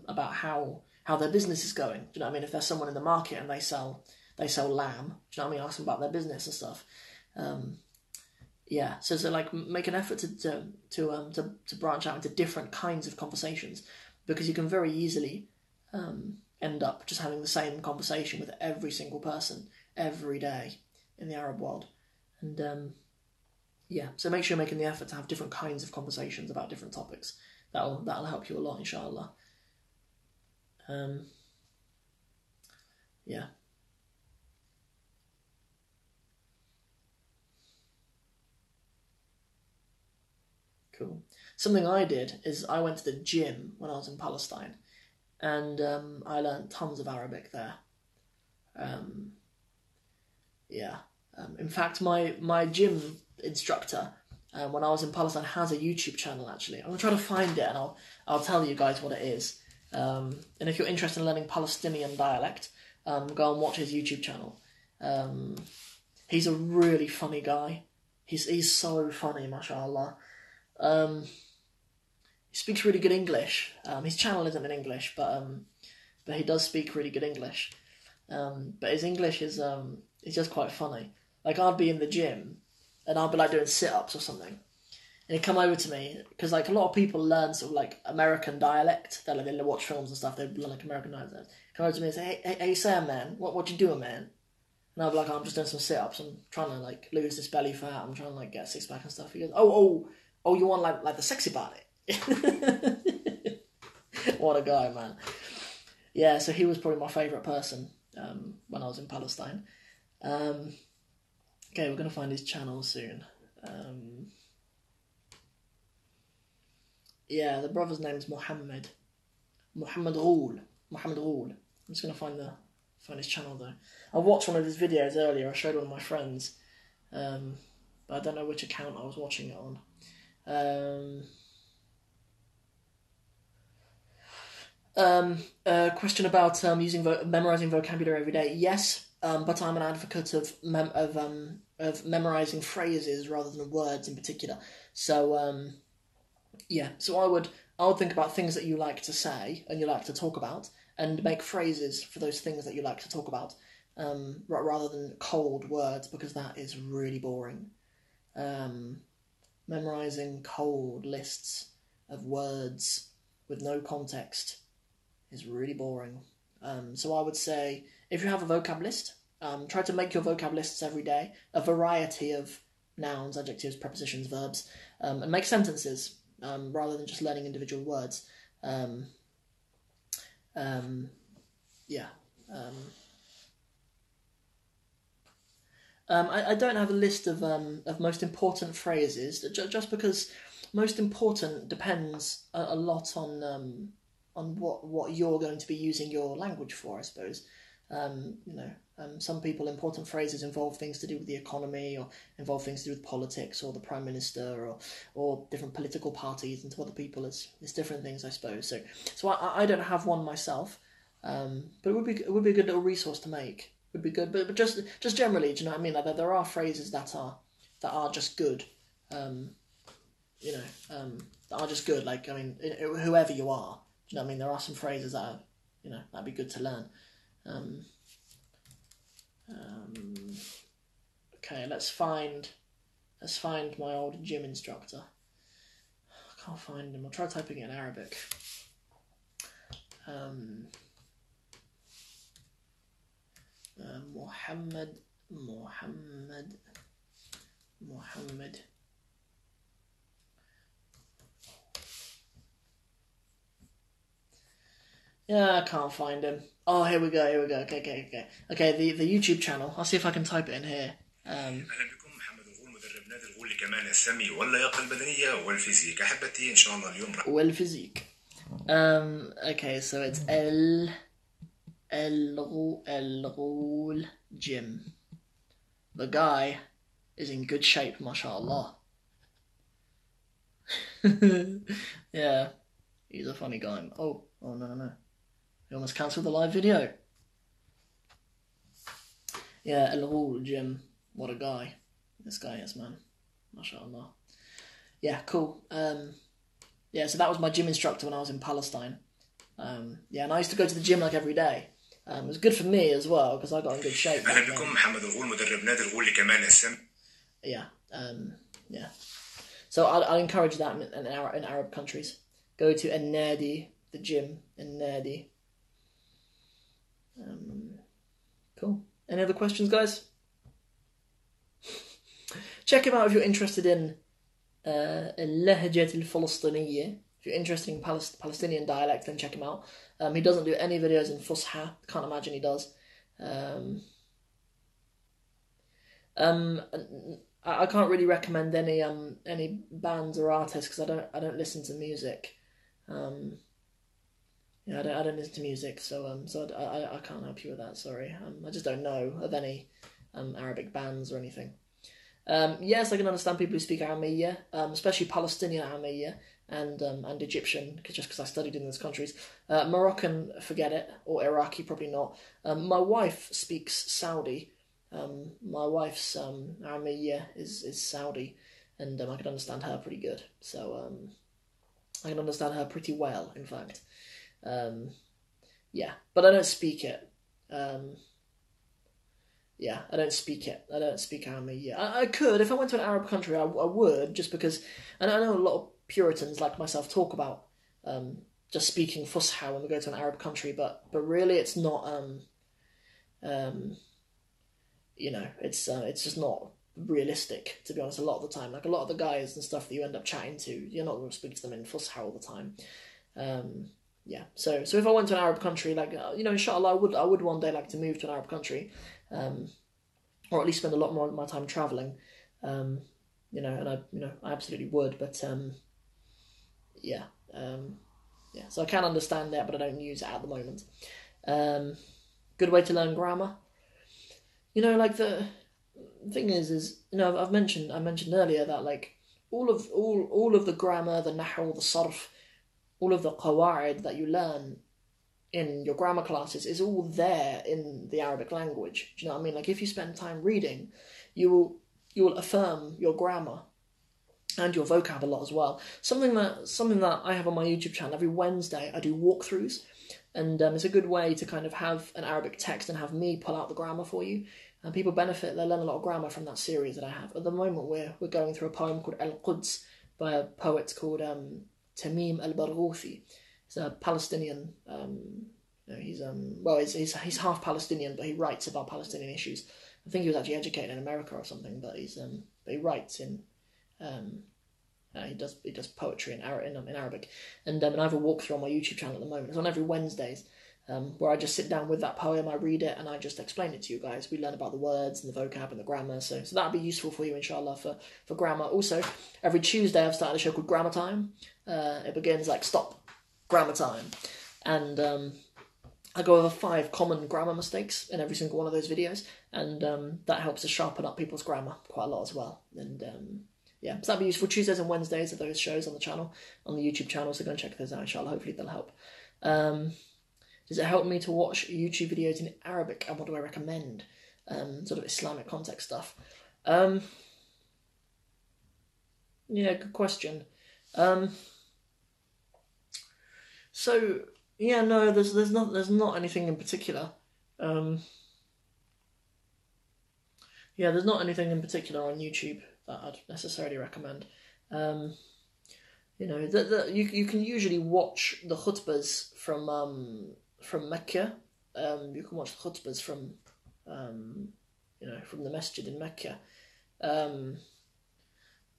about how their business is going. Do you know what I mean? If there's someone in the market and they sell lamb, do you know what I mean? Ask them about their business and stuff. So like make an effort to branch out into different kinds of conversations, because you can very easily end up just having the same conversation with every single person every day in the Arab world. And so make sure you're making the effort to have different kinds of conversations about different topics. That'll help you a lot, inshallah. Cool. Something I did is I went to the gym when I was in Palestine, and I learned tons of Arabic there. In fact, my gym instructor, when I was in Palestine, has a YouTube channel, actually. I'm going to try to find it, and I'll tell you guys what it is. And if you're interested in learning Palestinian dialect, go and watch his YouTube channel. He's a really funny guy. He's so funny, mashallah. He speaks really good English. His channel isn't in English, but he does speak really good English. But his English is just quite funny. Like, I'd be in the gym, and I'd be like doing sit-ups or something, and he'd come over to me, because like a lot of people learn sort of like American dialect. They watch films and stuff. They learn like American dialect. Come over to me and say, "Hey, Sam, man, what you doing, man?" And I'd be like, "I'm just doing some sit-ups. I'm trying to like lose this belly fat. I'm trying to like get a six-pack and stuff." He goes, "Oh, you want like the sexy body?" What a guy, man. Yeah, so he was probably my favourite person when I was in Palestine. Okay, we're going to find his channel soon. The brother's name is Mohammed Muhammad Ghul. Muhammad Ghul. I'm just gonna find his channel though. I watched one of his videos earlier. I showed one of my friends, but I don't know which account I was watching it on. Question about memorizing vocabulary every day. Yes, but I'm an advocate of memorizing phrases rather than words in particular. So yeah, so I would think about things that you like to say and you like to talk about, and make phrases for those things that you like to talk about, rather than cold words, because that is really boring. Memorizing cold lists of words with no context is really boring. So I would say, if you have a vocab list, try to make your vocab lists every day, a variety of nouns, adjectives, prepositions, verbs, and make sentences, rather than just learning individual words. Yeah. I don't have a list of most important phrases, just because most important depends a lot on what you're going to be using your language for, I suppose. Some people, important phrases involve things to do with the economy, or involve things to do with politics, or the prime minister, or different political parties, and to other people it's different things, I suppose. So I don't have one myself, but it would be a good little resource to make. Would be good, but just generally, do you know what I mean? Like, there are phrases that are just good, that are just good. Like, I mean, whoever you are, do you know what I mean? There are some phrases that are, that'd be good to learn. Okay, let's find my old gym instructor. I can't find him. I'll try typing it in Arabic. Muhammad. Yeah, I can't find him. Oh, here we go. Okay, the YouTube channel. I'll see if I can type it in here. أهلا بكم. محمد الغول، مدرب نادي الغول لكمال السمي واللياقة البدنية والفيزيك. أحبتي إن شاء الله اليوم والفيزيك. Okay, so it's El Gym. The guy is in good shape, mashallah. Yeah, he's a funny guy. Oh no. He almost cancelled the live video. Yeah, El Gym. What a guy. This guy is, man. Mashallah. Yeah, cool. Yeah, so that was my gym instructor when I was in Palestine. Yeah, and I used to go to the gym like every day. It was good for me as well, because I got in good shape. أهلا بكم. محمد الغول، مدرب نادي الغول لكمال السمي. Yeah, yeah. So I'd encourage that in Arab countries. Go to An-Nadi, the gym, An-Nadi. Cool. Any other questions, guys? Check him out if you're interested in اللهجة الفلسطينية. If you're interested in Palestinian dialect, then check him out. He doesn't do any videos in Fusha. Can't imagine he does. I can't really recommend any bands or artists, because I don't listen to music. Yeah, I don't listen to music, so I can't help you with that. Sorry, I just don't know of any Arabic bands or anything. Yes, I can understand people who speak Arameya, especially Palestinian Arameya and Egyptian, just because I studied in those countries. Moroccan, forget it, or Iraqi, probably not. My wife speaks Saudi. My wife's Arameya is Saudi, and I can understand her pretty good. So I can understand her pretty well, in fact. Yeah, but I don't speak it. Yeah, I don't speak it. I don't speak Arameya. I could, if I went to an Arab country, I would, just because, and I know a lot of Puritans like myself talk about just speaking Fusha when we go to an Arab country, but really it's not, it's just not realistic, to be honest, a lot of the time. Like, a lot of the guys and stuff that you end up chatting to, you're not going to speak to them in Fusha all the time. Yeah, so if I went to an Arab country, like, inshallah, I would one day like to move to an Arab country, or at least spend a lot more of my time traveling, and I absolutely would, but yeah, Yeah, so I can understand it, but I don't use it at the moment. Good way to learn grammar. You know, like the thing is you know I mentioned earlier that like all of the grammar, the nahu, the sarf, all of the qawaid that you learn in your grammar classes is all there in the Arabic language. Do you know what I mean? Like if you spend time reading, you will affirm your grammar and your vocab a lot as well. Something that I have on my YouTube channel every Wednesday. I do walkthroughs, and it's a good way to kind of have an Arabic text and have me pull out the grammar for you. And people benefit; they learn a lot of grammar from that series that I have. At the moment, we're going through a poem called Al-Quds by a poet called Tamim al-Barghouthi. He's a Palestinian. He's half Palestinian, but he writes about Palestinian issues. I think he was actually educated in America or something, but he writes in. He does poetry in Arabic, and I have a walkthrough on my YouTube channel at the moment. It's on every Wednesdays, where I just sit down with that poem, I read it, and I just explain it to you guys. We learn about the words and the vocab and the grammar, so that'll be useful for you, inshallah, for grammar. Also, every Tuesday I've started a show called Grammar Time. It begins like stop grammar time, and I go over 5 common grammar mistakes in every single one of those videos, and that helps to sharpen up people's grammar quite a lot as well. And yeah, so that'd be useful. Tuesdays and Wednesdays are those shows on the channel, on the YouTube channel, so go and check those out, inshallah. Hopefully they'll help. Does it help me to watch YouTube videos in Arabic, and what do I recommend? Sort of Islamic context stuff. Yeah, good question. So yeah, no, there's not anything in particular. Yeah, there's not anything in particular on YouTube that I'd necessarily recommend. You know, you can usually watch the khutbahs from Mecca. You can watch the khutbahs from from the masjid in Mecca.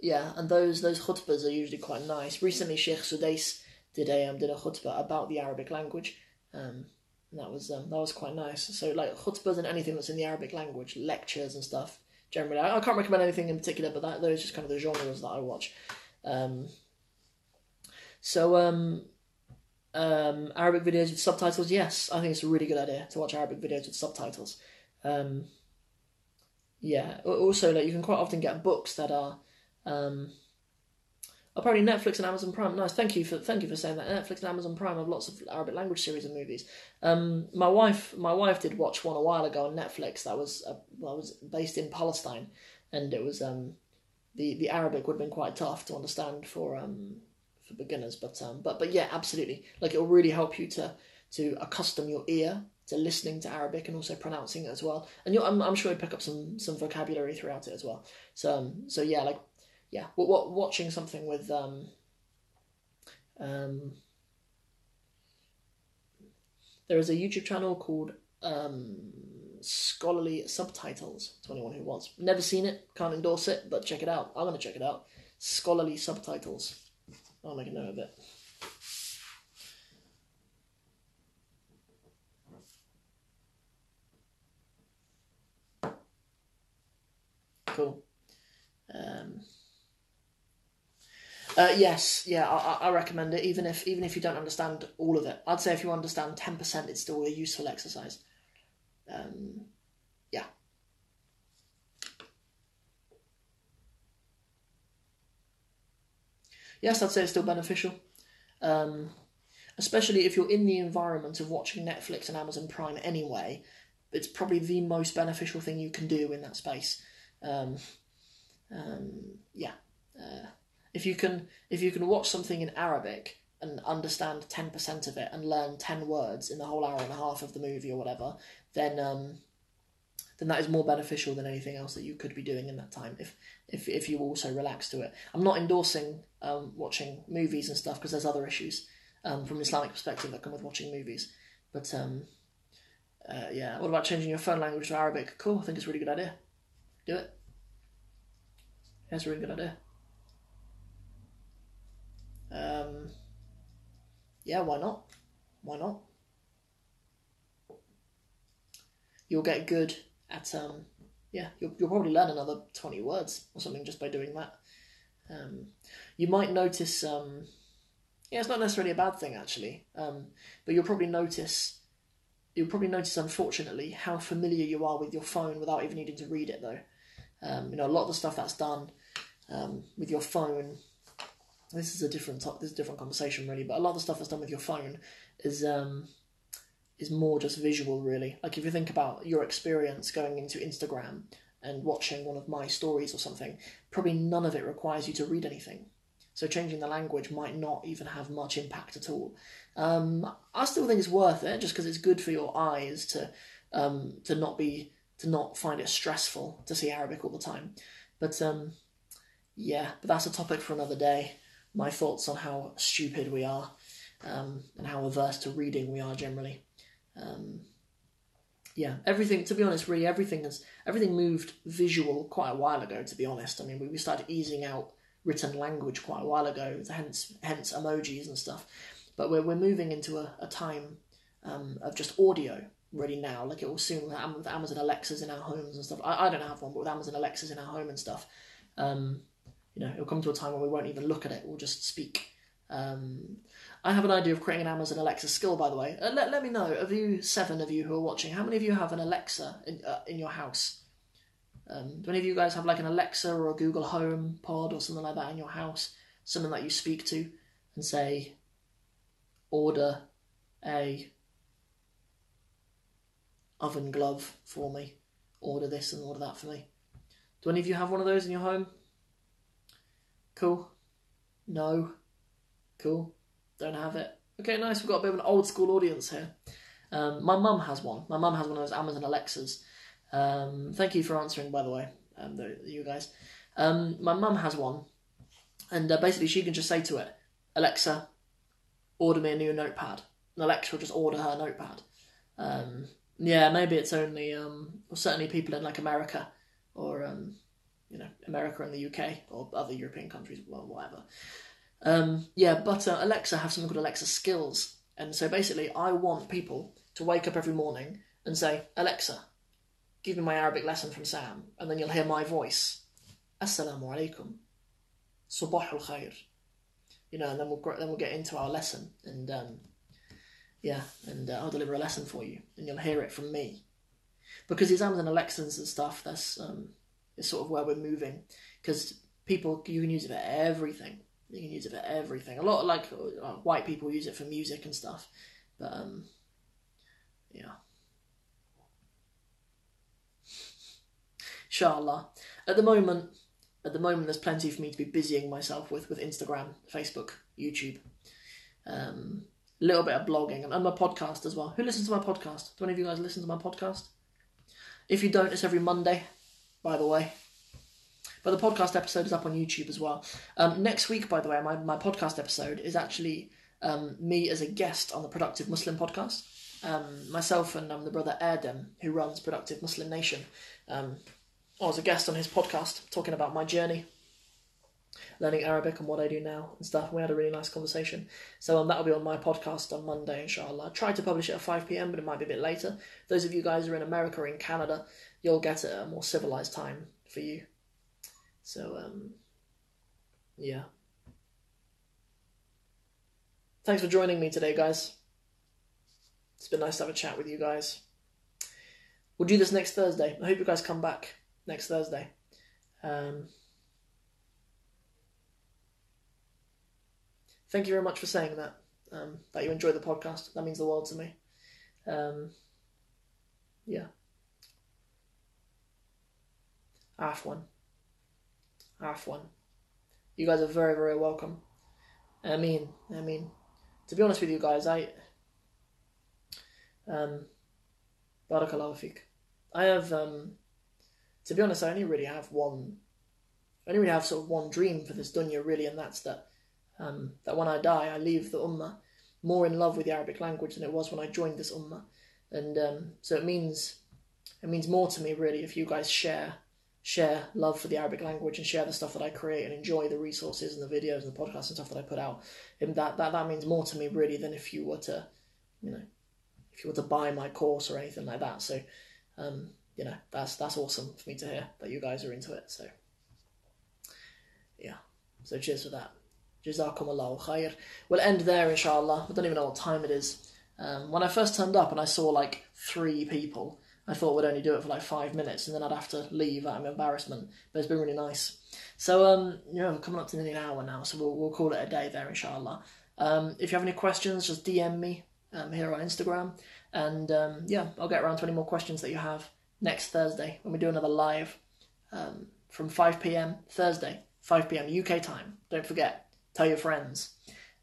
Yeah, and those khutbahs are usually quite nice. Recently, Sheikh Sudais did a khutbah about the Arabic language. And that was quite nice. So like khutbahs and anything that's in the Arabic language, lectures and stuff. Generally, I can't recommend anything in particular, but those are just kind of the genres that I watch. Arabic videos with subtitles, yes, I think it's a really good idea to watch Arabic videos with subtitles. Yeah, also like you can quite often get books that are apparently Netflix and Amazon Prime. Nice, thank you for saying that. Netflix and Amazon Prime have lots of Arabic language series and movies. My wife did watch one a while ago on Netflix that was based in Palestine, and it was the Arabic would have been quite tough to understand for beginners, but yeah, absolutely. Like it'll really help you to accustom your ear to listening to Arabic and also pronouncing it as well. And I'm sure you'll pick up some vocabulary throughout it as well. So yeah, like. Yeah, watching something with there is a YouTube channel called Scholarly Subtitles. To anyone who wants, never seen it, can't endorse it, but check it out. I'm gonna check it out. Scholarly Subtitles. I'll make a note of it. Cool. Yes, yeah, I recommend it. Even if you don't understand all of it, I'd say if you understand 10%, it's still a useful exercise. Yeah. Yes, I'd say it's still beneficial, especially if you're in the environment of watching Netflix and Amazon Prime anyway. It's probably the most beneficial thing you can do in that space. Yeah. If you can watch something in Arabic and understand 10% of it and learn 10 words in the whole hour and a half of the movie or whatever, then that is more beneficial than anything else that you could be doing in that time. If you also relax to it, I'm not endorsing watching movies and stuff because there's other issues from an Islamic perspective that come with watching movies. But yeah, what about changing your phone language to Arabic? Cool, I think it's a really good idea. Do it. Yeah, it's a really good idea. Yeah, why not? Why not? You'll get good at yeah, you'll probably learn another 20 words or something just by doing that. You might notice Yeah, it's not necessarily a bad thing actually, but you'll probably notice. Unfortunately, how familiar you are with your phone without even needing to read it, though. A lot of the stuff that's done with your phone. This is a different conversation, really. But a lot of the stuff that's done with your phone is more just visual, really. Like if you think about your experience going into Instagram and watching one of my stories or something, probably none of it requires you to read anything. So changing the language might not even have much impact at all. I still think it's worth it, just because it's good for your eyes to not find it stressful to see Arabic all the time. But but that's a topic for another day. My thoughts on how stupid we are, and how averse to reading we are generally. Everything. To be honest, really, everything moved visual quite a while ago. To be honest, I mean, we started easing out written language quite a while ago. Hence emojis and stuff. But we're moving into a time of just audio really now. Like it will soon with Amazon Alexas in our homes and stuff. I don't have one, but with Amazon Alexas in our home and stuff, it'll come to a time where we won't even look at it. We'll just speak. I have an idea of creating an Amazon Alexa skill, by the way. Let me know, of you 7 of you who are watching, how many of you have an Alexa in your house? Do any of you guys have like an Alexa or a Google Home Pod or something like that in your house? Something that you speak to and say, order a oven glove for me, order this and order that for me. Do any of you have one of those in your home? Cool. No. Cool. Don't have it. Okay, nice. We've got a bit of an old school audience here. My mum has one. My mum has one of those Amazon Alexas. Thank you for answering, by the way, you guys. My mum has one, and basically she can just say to it, Alexa, order me a new notepad. And Alexa will just order her notepad. Maybe it's only certainly people in like America or America and the UK or other European countries, well, whatever. But Alexa have something called Alexa Skills, and so basically I want people to wake up every morning and say, Alexa, give me my Arabic lesson from Sam, and then you'll hear my voice, Assalamu alaikum, Subah al khair, and then we'll get into our lesson, and I'll deliver a lesson for you, and you'll hear it from me, because these Amazon Alexas and stuff, that's is sort of where we're moving, because you can use it for everything. You can use it for everything. A lot of white people use it for music and stuff, but Inshallah. At the moment, there's plenty for me to be busying myself with Instagram, Facebook, YouTube, a little bit of blogging, and my podcast as well. Who listens to my podcast? Do any of you guys listen to my podcast? If you don't, it's every Monday, by the way. But the podcast episode is up on YouTube as well. Next week, by the way, my podcast episode is actually me as a guest on the Productive Muslim podcast. Myself and the brother Erdem, who runs Productive Muslim Nation. I was a guest on his podcast talking about my journey, learning Arabic and what I do now and stuff. We had a really nice conversation. So that'll be on my podcast on Monday, inshallah. I tried to publish it at 5 p.m, but it might be a bit later. Those of you guys who are in America or in Canada, you'll get it at a more civilized time for you. So, Thanks for joining me today, guys. It's been nice to have a chat with you guys. We'll do this next Thursday. I hope you guys come back next Thursday. Thank you very much for saying that you enjoy the podcast. That means the world to me. Afwan. You guys are very, very welcome. I mean, to be honest with you guys, Barakallahu feek. I have, to be honest, I only really have sort of one dream for this dunya, really, and that's that when I die, I leave the ummah more in love with the Arabic language than it was when I joined this ummah. And so it means more to me, really, if you guys share love for the Arabic language and share the stuff that I create and enjoy the resources and the videos and the podcasts and stuff that I put out. And that means more to me, really, than if you were to, buy my course or anything like that. So, that's awesome for me to hear that you guys are into it. So, yeah. So cheers for that. Jazakumullahu khair. We'll end there, inshallah. I don't even know what time it is. When I first turned up and I saw like 3 people, I thought we'd only do it for like 5 minutes and then I'd have to leave out of embarrassment. But it's been really nice. So, we're coming up to nearly an hour now, so we'll call it a day there, inshallah. If you have any questions, just DM me here on Instagram. And I'll get around to any more questions that you have next Thursday when we do another live from 5 p.m. Thursday, 5 p.m. UK time. Don't forget, tell your friends.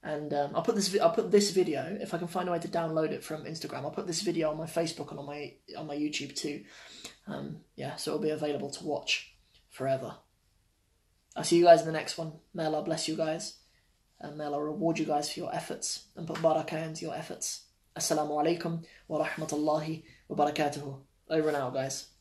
And I'll put this video, if I can find a way to download it from Instagram. I'll put this video on my Facebook and on my YouTube too. So it'll be available to watch forever. I'll see you guys in the next one. May Allah bless you guys. And may Allah reward you guys for your efforts and put barakah into your efforts. Assalamu alaikum wa rahmatullahi wa barakatuhu. Over and out, guys.